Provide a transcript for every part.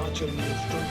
Himachal News 24/7।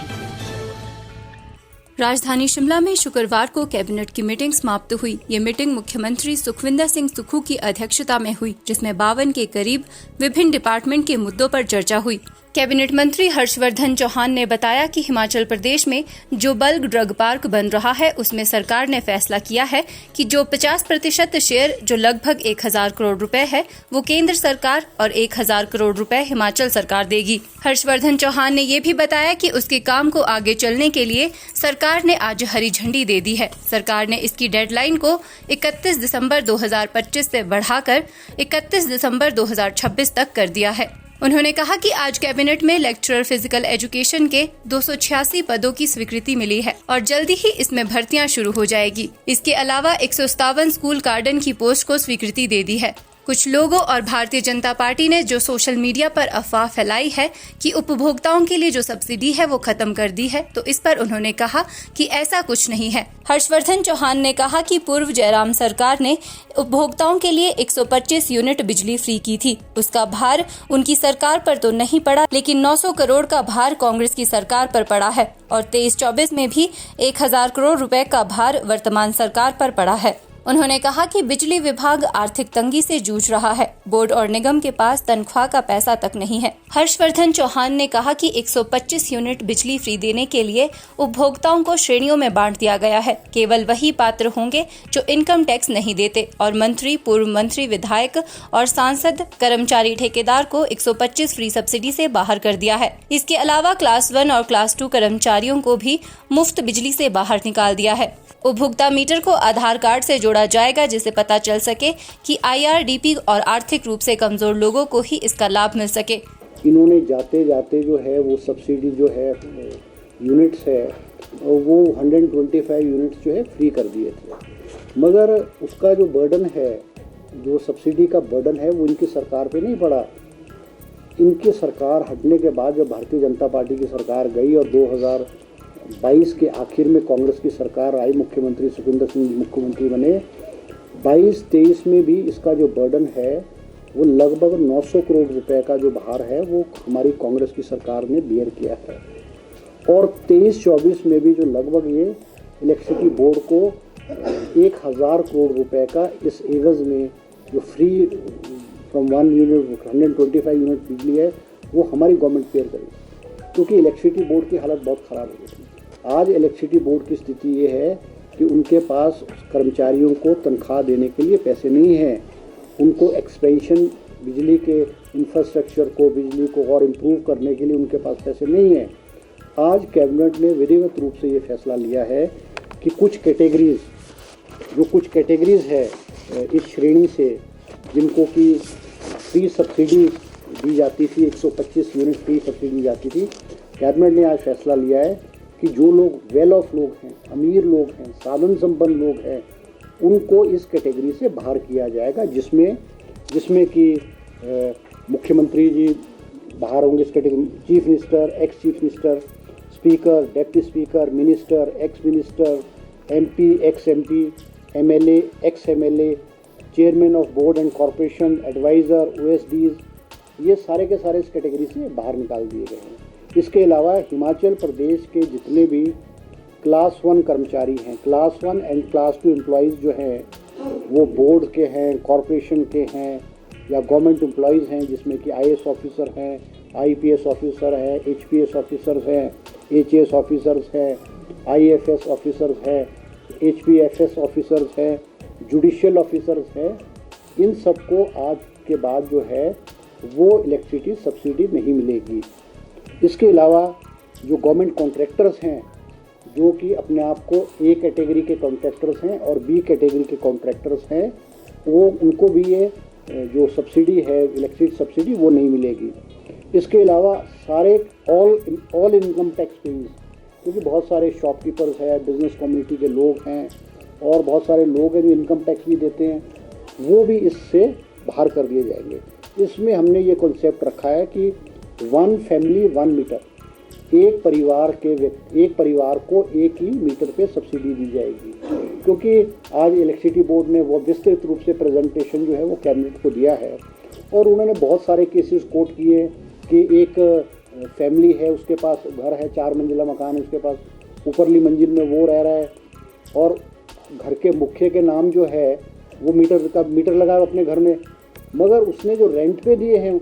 राजधानी शिमला में शुक्रवार को कैबिनेट की मीटिंग समाप्त हुई। ये मीटिंग मुख्यमंत्री सुखविंदर सिंह सुक्खू की अध्यक्षता में हुई, जिसमें 52 के करीब विभिन्न डिपार्टमेंट के मुद्दों पर चर्चा हुई। कैबिनेट मंत्री हर्षवर्धन चौहान ने बताया कि हिमाचल प्रदेश में जो बल्क ड्रग पार्क बन रहा है, उसमें सरकार ने फैसला किया है कि जो 50% शेयर जो लगभग 1000 करोड़ रुपए है, वो केंद्र सरकार और 1000 करोड़ रुपए हिमाचल सरकार देगी। हर्षवर्धन चौहान ने ये भी बताया कि उसके काम को आगे चलने के लिए सरकार ने आज हरी झंडी दे दी है। सरकार ने इसकी डेडलाइन को 31 दिसंबर 2025 से बढ़ाकर 31 दिसंबर 2026 तक कर दिया है। उन्होंने कहा कि आज कैबिनेट में लेक्चरर फिजिकल एजुकेशन के 286 पदों की स्वीकृति मिली है और जल्दी ही इसमें भर्तियां शुरू हो जाएगी। इसके अलावा 157 स्कूल गार्डन की पोस्ट को स्वीकृति दे दी है। कुछ लोगों और भारतीय जनता पार्टी ने जो सोशल मीडिया पर अफवाह फैलाई है कि उपभोक्ताओं के लिए जो सब्सिडी है वो खत्म कर दी है, तो इस पर उन्होंने कहा कि ऐसा कुछ नहीं है। हर्षवर्धन चौहान ने कहा कि पूर्व जयराम सरकार ने उपभोक्ताओं के लिए 125 यूनिट बिजली फ्री की थी। उसका भार उनकी सरकार पर तो नहीं पड़ा, लेकिन 900 करोड़ का भार कांग्रेस की सरकार पर पड़ा है और 23-24 में भी 1000 करोड़ रुपए का भार वर्तमान सरकार पर पड़ा है। उन्होंने कहा कि बिजली विभाग आर्थिक तंगी से जूझ रहा है। बोर्ड और निगम के पास तनख्वाह का पैसा तक नहीं है। हर्षवर्धन चौहान ने कहा कि 125 यूनिट बिजली फ्री देने के लिए उपभोक्ताओं को श्रेणियों में बांट दिया गया है। केवल वही पात्र होंगे जो इनकम टैक्स नहीं देते और मंत्री, पूर्व मंत्री, विधायक और सांसद, कर्मचारी, ठेकेदार को 125 फ्री सब्सिडी से बाहर कर दिया है। इसके अलावा क्लास 1 और क्लास 2 कर्मचारियों को भी मुफ्त बिजली से बाहर निकाल दिया है। उपभोक्ता मीटर को आधार कार्ड से जोड़ा जाएगा, जिससे पता चल सके कि IRDP और आर्थिक रूप से कमजोर लोगों को ही इसका लाभ मिल सके। इन्होंने जाते जाते जो है वो सब्सिडी जो है यूनिट्स है वो 125 यूनिट्स जो है फ्री कर दिए थे, मगर उसका जो बर्डन है, जो सब्सिडी का बर्डन है, वो इनकी सरकार पे नहीं पड़ा। इनकी सरकार हटने के बाद जब भारतीय जनता पार्टी की सरकार गई और 2022 के आखिर में कांग्रेस की सरकार आई, मुख्यमंत्री सुखविंदर सिंह मुख्यमंत्री बने, 22-23 में भी इसका जो बर्डन है वो लगभग 900 करोड़ रुपए का जो भार है वो हमारी कांग्रेस की सरकार ने बेयर किया है। और 23-24 में भी जो लगभग ये इलेक्ट्रिसिटी बोर्ड को 1000 करोड़ रुपए का इस एवज में जो फ्री फ्रॉम 1 यूनिट 125 यूनिट बिजली है वो हमारी गवर्नमेंट पेयर करेगी, क्योंकि इलेक्ट्रिसिटी बोर्ड की हालत बहुत ख़राब हो गई थी। आज इलेक्ट्रिसिटी बोर्ड की स्थिति ये है कि उनके पास कर्मचारियों को तनख्वाह देने के लिए पैसे नहीं हैं। उनको एक्सपेंशन, बिजली के इंफ्रास्ट्रक्चर को, बिजली को और इम्प्रूव करने के लिए उनके पास पैसे नहीं हैं। आज कैबिनेट ने विधिवत रूप से ये फैसला लिया है कि कुछ कैटेगरीज है इस श्रेणी से जिनको कि फ्री सब्सिडी दी जाती थी, 125 यूनिट फ्री सब्सिडी दी जाती थी। कैबिनेट ने आज फैसला लिया है कि जो लोग वेल ऑफ लोग हैं, अमीर लोग हैं, साधन संपन्न लोग हैं, उनको इस कैटेगरी से बाहर किया जाएगा, जिसमें कि मुख्यमंत्री जी बाहर होंगे इस category, chief minister, ex chief minister, speaker, deputy speaker, minister, ex minister, MP, ex MP, MLA, ex MLA, chairman of board and corporation, adviser, OSDs, ये सारे के सारे इस कैटेगरी से बाहर निकाल दिए गए हैं। इसके अलावा हिमाचल प्रदेश के जितने भी क्लास 1 कर्मचारी हैं, क्लास 1 एंड क्लास 2 एम्प्लॉइज़ जो हैं वो बोर्ड के हैं, कॉरपोरेशन के हैं या गवर्नमेंट एम्प्लॉइज़ हैं, जिसमें कि IAS ऑफिसर हैं, IPS ऑफिसर हैं, HPS ऑफिसर्स हैं, HAS ऑफिसर्स हैं, IFS ऑफिसर्स हैं, HPFS ऑफिसर्स हैं, जुडिशियल ऑफिसर्स हैं, इन सबको आज के बाद जो है वो इलेक्ट्रिसिटी सब्सिडी नहीं मिलेगी। इसके अलावा जो गवर्नमेंट कॉन्ट्रैक्टर्स हैं, जो कि अपने आप को A कैटेगरी के कॉन्ट्रैक्टर्स हैं और B कैटेगरी के कॉन्ट्रैक्टर्स हैं, वो उनको भी ये जो सब्सिडी है, इलेक्ट्रिसिटी सब्सिडी, वो नहीं मिलेगी। इसके अलावा सारे ऑल इनकम टैक्स पेइंग, क्योंकि बहुत सारे शॉपकीपर्स हैं, बिजनेस कम्युनिटी के लोग हैं और बहुत सारे लोग हैं जो इनकम टैक्स भी देते हैं, वो भी इससे बाहर कर दिए जाएंगे। इसमें हमने ये कॉन्सेप्ट रखा है कि 1 फैमिली 1 मीटर, एक परिवार को एक ही मीटर पे सब्सिडी दी जाएगी, क्योंकि आज इलेक्ट्रिसिटी बोर्ड ने वो विस्तृत रूप से प्रेजेंटेशन जो है वो कैबिनेट को दिया है और उन्होंने बहुत सारे केसेस कोट किए कि एक फैमिली है, उसके पास घर है, 4 मंजिला मकान है, उसके पास ऊपरली मंजिल में वो रह रहा है और घर के मुखिया के नाम जो है वो मीटर लगा अपने घर में, मगर उसने जो रेंट पे दिए हैं,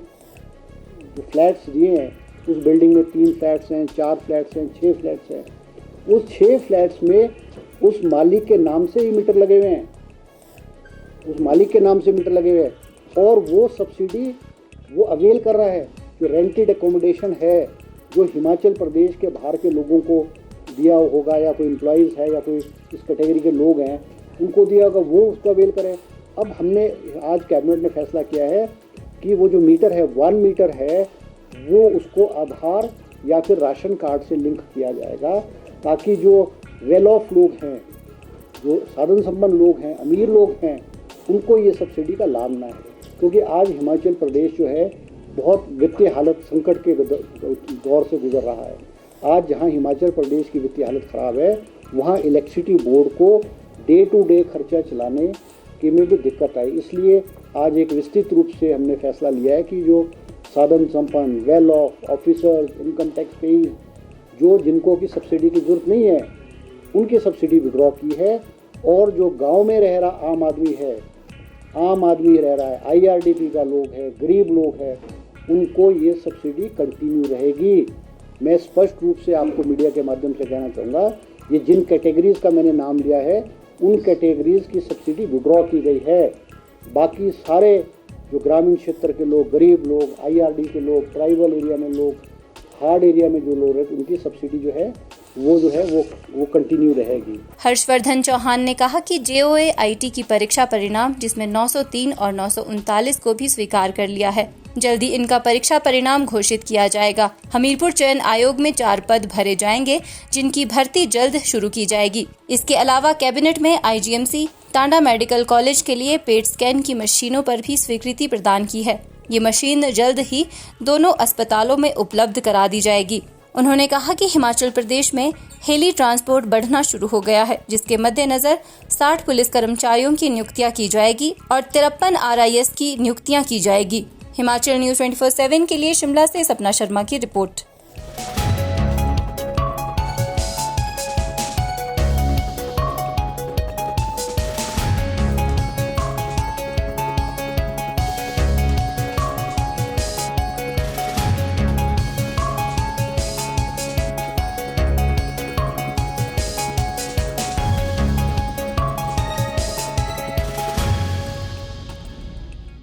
जो फ्लैट्स दिए हैं, उस बिल्डिंग में 3 फ्लैट्स हैं, 4 फ्लैट्स हैं, 6 फ्लैट्स हैं, उस 6 फ्लैट्स में उस मालिक के नाम से ही मीटर लगे हुए हैं, उस मालिक के नाम से मीटर लगे हुए हैं और वो सब्सिडी वो अवेल कर रहा है। जो रेंटेड एकोमोडेशन है, जो हिमाचल प्रदेश के बाहर के लोगों को दिया होगा या कोई एम्प्लॉयज़ है या कोई इस कैटेगरी के लोग हैं उनको दिया होगा, वो उसको अवेल करें। अब हमने आज कैबिनेट ने फैसला किया है कि वो जो मीटर है 1 मीटर है वो उसको आधार या फिर राशन कार्ड से लिंक किया जाएगा, ताकि जो वेल ऑफ लोग हैं, जो साधन संपन्न लोग हैं, अमीर लोग हैं, उनको ये सब्सिडी का लाभ ना है। क्योंकि आज हिमाचल प्रदेश जो है बहुत वित्तीय हालत संकट के दौर से गुजर रहा है। आज जहां हिमाचल प्रदेश की वित्तीय हालत ख़राब है, वहां इलेक्ट्रिसिटी बोर्ड को डे टू डे खर्चा चलाने की में भी दिक्कत आई। इसलिए आज एक विस्तृत रूप से हमने फैसला लिया है कि जो साधन संपन्न, well of, officers, income tax paying, जो जिनको की सब्सिडी की ज़रूरत नहीं है, उनकी सब्सिडी विड्रॉ की है और जो गांव में रह रहा आम आदमी रह रहा है, IRDP का लोग है, गरीब लोग हैं, उनको ये सब्सिडी कंटिन्यू रहेगी। मैं स्पष्ट रूप से आपको मीडिया के माध्यम से कहना चाहूँगा, ये जिन कैटेगरीज़ का मैंने नाम लिया है उन कैटेगरीज़ की सब्सिडी विड्रॉ की गई है। बाकी सारे जो ग्रामीण क्षेत्र के लोग, गरीब लोग, IRD के लोग, ट्राइबल एरिया में लोग, हार्ड एरिया में जो लोग हैं, उनकी सब्सिडी जो है वो कंटिन्यू रहेगी। हर्षवर्धन चौहान ने कहा कि JOA IT की परीक्षा परिणाम जिसमें 903 और 939 को भी स्वीकार कर लिया है, जल्दी इनका परीक्षा परिणाम घोषित किया जाएगा। हमीरपुर चयन आयोग में 4 पद भरे जाएंगे, जिनकी भर्ती जल्द शुरू की जाएगी। इसके अलावा कैबिनेट में IGMC, टांडा मेडिकल कॉलेज के लिए पेट स्कैन की मशीनों पर भी स्वीकृति प्रदान की है। ये मशीन जल्द ही दोनों अस्पतालों में उपलब्ध करा दी जाएगी। उन्होंने कहा कि हिमाचल प्रदेश में हेली ट्रांसपोर्ट बढ़ना शुरू हो गया है, जिसके मद्देनजर 60 पुलिस कर्मचारियों की नियुक्तियां की जाएगी और 53 RIS की नियुक्तियां की जाएगी। हिमाचल न्यूज़ 24/7 के लिए शिमला से सपना शर्मा की रिपोर्ट।